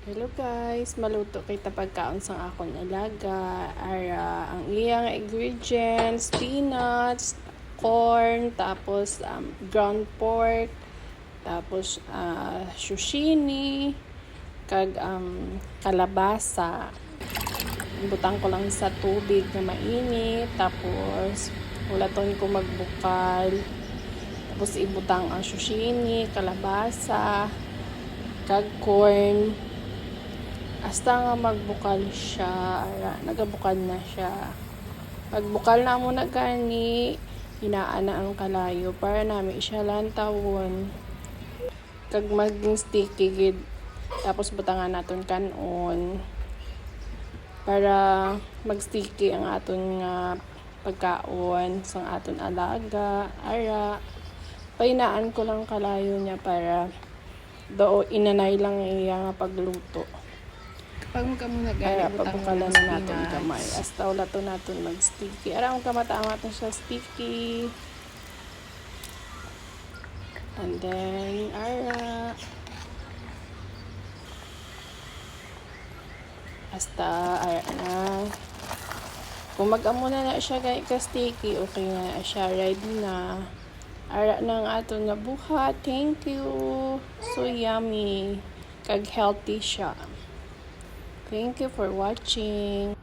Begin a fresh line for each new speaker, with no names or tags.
Hello guys, maluto kita pagkaon sa akong alaga. Ang iyang ingredients, peanuts, corn, tapos ground pork, tapos shushini, kag kalabasa. Ibutang ko lang sa tubig na mainit, tapos ulaton ko magbukal. Tapos ibutang ang shushini, kalabasa, kag corn. Hasta nga magbukal siya, nagabukal na siya. Pagbukal na mo na gani, hinaan na ang kalayo para namin siya lantawon. Kag maging sticky gid. Tapos butangan naton kanon para magsticky ang aton nga pagkaon sa aton alaga. Painaan ko lang kalayo niya para inanay lang iya nga pagluto.
Pag mo ka muna
Kaya
butang
pabukalan
mo
na
ng
natin
spinach.
kamay. Hasta wala to natin mag-sticky. Aram ka matama natin siya sticky. And then, hasta, na. Kung mag-amuna na siya ka-sticky, okay na siya. Ready na. Ara na ang aton nga buhat. Thank you. So yummy. Kag healthy siya. Thank you for watching.